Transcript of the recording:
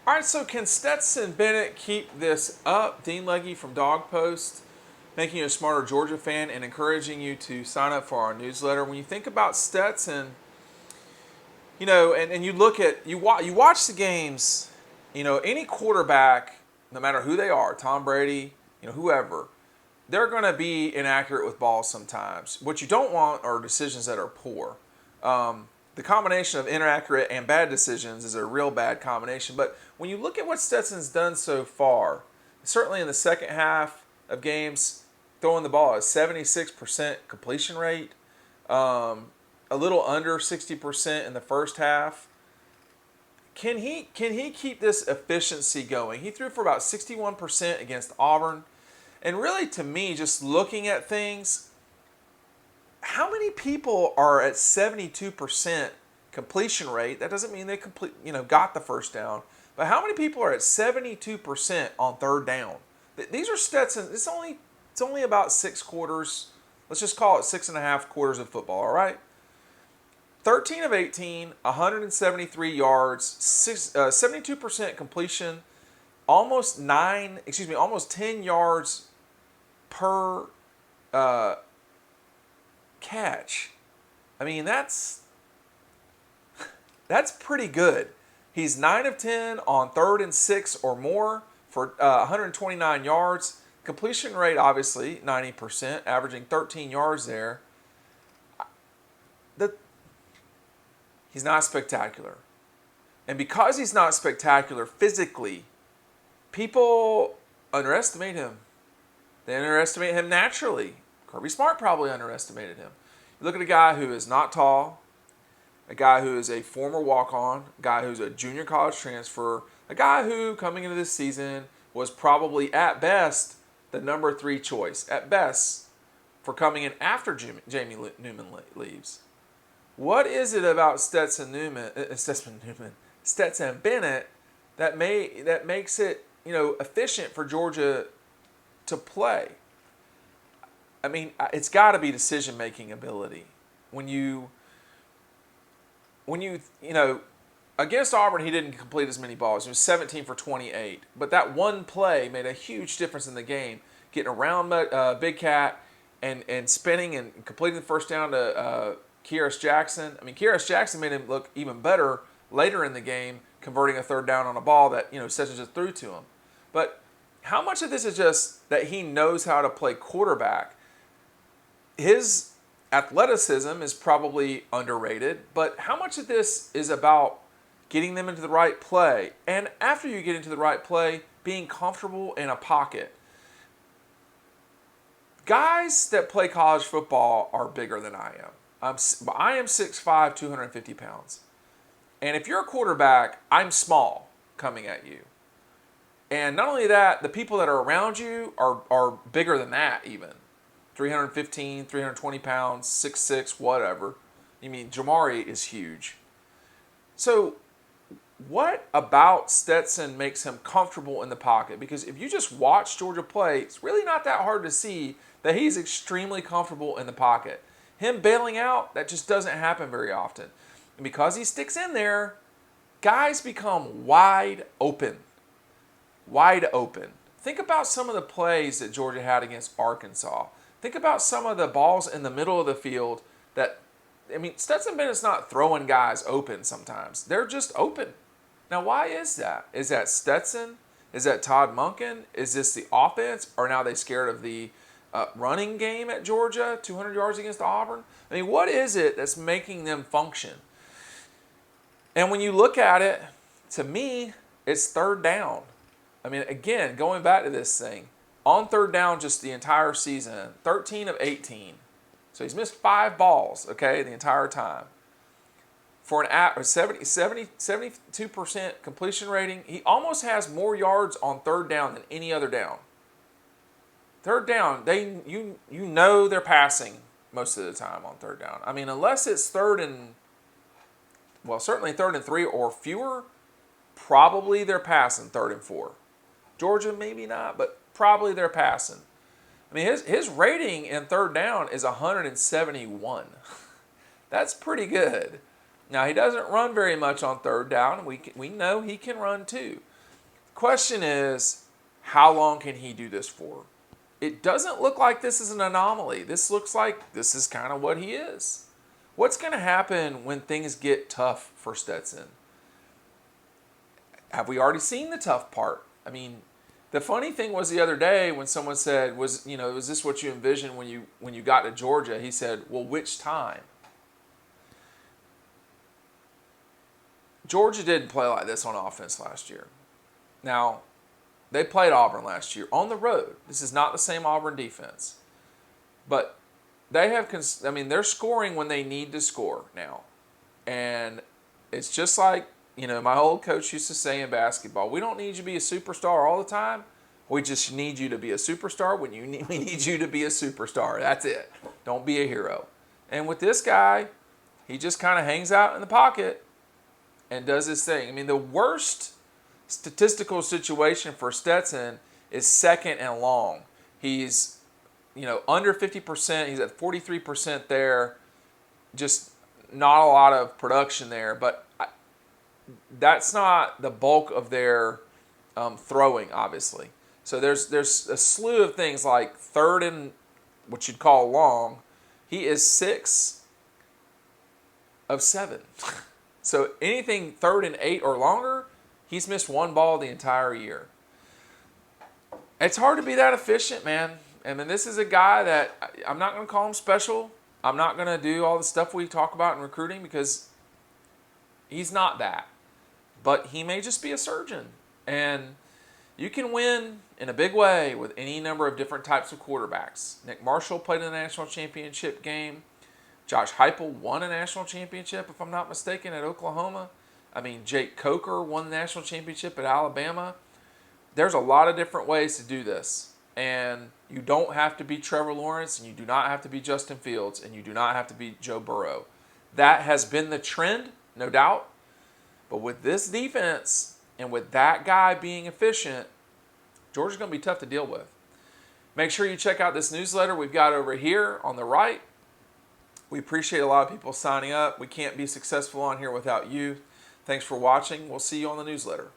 All right, so can Stetson Bennett keep this up? Dean Legge from Dog Post, making you a smarter Georgia fan and encouraging you to sign up for our newsletter. When you think about Stetson, and you look at you watch the games, any quarterback, no matter who they are, Tom Brady, whoever, they're going to be inaccurate with balls sometimes. What you don't want are decisions that are poor. The combination of inaccurate and bad decisions is a real bad combination. But when you look at what Stetson's done so far, certainly in the second half of games, throwing the ball at 76% completion rate, a little under 60% in the first half. Can he keep this efficiency going? He threw for about 61% against Auburn. And really, to me, just looking at things, how many people are at 72% completion rate? That doesn't mean they got the first down. But how many people are at 72% on third down? These are Stetson. It's only about 6 quarters. Let's just call it 6.5 quarters of football, all right? 13 of 18, 173 yards, 72% completion, almost 10 yards per catch. I mean, that's pretty good. He's 9 of 10 on 3rd and 6 or more for 129 yards. Completion rate, obviously, 90%, averaging 13 yards there. He's not spectacular. And because he's not spectacular physically, people underestimate him. They underestimate him naturally. Kirby Smart probably underestimated him. You look at a guy who is not tall, a guy who is a former walk-on, a guy who's a junior college transfer, a guy who, coming into this season, was probably, at best, the number 3 choice, at best, for coming in after Jamie Newman leaves. What is it about Stetson Bennett that makes it efficient for Georgia to play? I mean, it's got to be decision-making ability. When you against Auburn, he didn't complete as many balls. He was 17 for 28, but that one play made a huge difference in the game. Getting around Big Cat and spinning and completing the first down to Kearis Jackson. I mean, Kearis Jackson made him look even better later in the game, converting a 3rd down on a ball that Stetson just threw to him. But how much of this is just that he knows how to play quarterback? His athleticism is probably underrated, but how much of this is about getting them into the right play? And after you get into the right play, being comfortable in a pocket. Guys that play college football are bigger than I am. I am 6'5", 250 pounds. And if you're a quarterback, I'm small coming at you. And not only that, the people that are around you are bigger than that even. 315, 320 pounds, 6'6", whatever. I mean, Jamari is huge. So what about Stetson makes him comfortable in the pocket? Because if you just watch Georgia play, it's really not that hard to see that he's extremely comfortable in the pocket. Him bailing out, that just doesn't happen very often. And because he sticks in there, guys become wide open. Wide open. Think about some of the plays that Georgia had against Arkansas. Think about some of the balls in the middle of the field Stetson Bennett's not throwing guys open sometimes. They're just open. Now, why is that? Is that Stetson? Is that Todd Monken? Is this the offense? Or now they scared of the running game at Georgia, 200 yards against Auburn? I mean, what is it that's making them function? And when you look at it, to me, it's 3rd down. I mean, again, going back to this thing, on 3rd down just the entire season, 13 of 18. So he's missed 5 balls, okay, the entire time. For an 72% completion rating, he almost has more yards on 3rd down than any other down. 3rd down, you know they're passing most of the time on 3rd down. I mean, unless it's certainly 3rd and 3 or fewer, probably they're passing 3rd and 4. Georgia, maybe not, but probably they're passing. I mean, his rating in 3rd down is 171. That's pretty good. Now, he doesn't run very much on 3rd down. We know he can run too. Question is, how long can he do this for? It doesn't look like this is an anomaly. This looks like this is kind of what he is. What's going to happen when things get tough for Stetson? Have we already seen the tough part? I mean, the funny thing was the other day when someone said, was this what you envisioned when you got to Georgia? He said, well, which time? Georgia didn't play like this on offense last year. Now, they played Auburn last year on the road. This is not the same Auburn defense. But they have, they're scoring when they need to score now. And it's just like, my old coach used to say in basketball, we don't need you to be a superstar all the time. We just need you to be a superstar when we need you to be a superstar. That's it. Don't be a hero. And with this guy, he just kind of hangs out in the pocket and does his thing. I mean, the worst statistical situation for Stetson is second and long. He's, under 50%. He's at 43% there. Just not a lot of production there. But that's not the bulk of their throwing, obviously. So there's a slew of things like third and what you'd call long. He is 6 of 7. So anything third and 8 or longer, he's missed one ball the entire year. It's hard to be that efficient, man. I mean, this is a guy that I'm not going to call him special. I'm not going to do all the stuff we talk about in recruiting because he's not that. But he may just be a surgeon. And you can win in a big way with any number of different types of quarterbacks. Nick Marshall played in the national championship game. Josh Heupel won a national championship, if I'm not mistaken, at Oklahoma. I mean, Jake Coker won the national championship at Alabama. There's a lot of different ways to do this. And you don't have to be Trevor Lawrence, and you do not have to be Justin Fields, and you do not have to be Joe Burrow. That has been the trend, no doubt. But with this defense and with that guy being efficient, Georgia's going to be tough to deal with. Make sure you check out this newsletter we've got over here on the right. We appreciate a lot of people signing up. We can't be successful on here without you. Thanks for watching. We'll see you on the newsletter.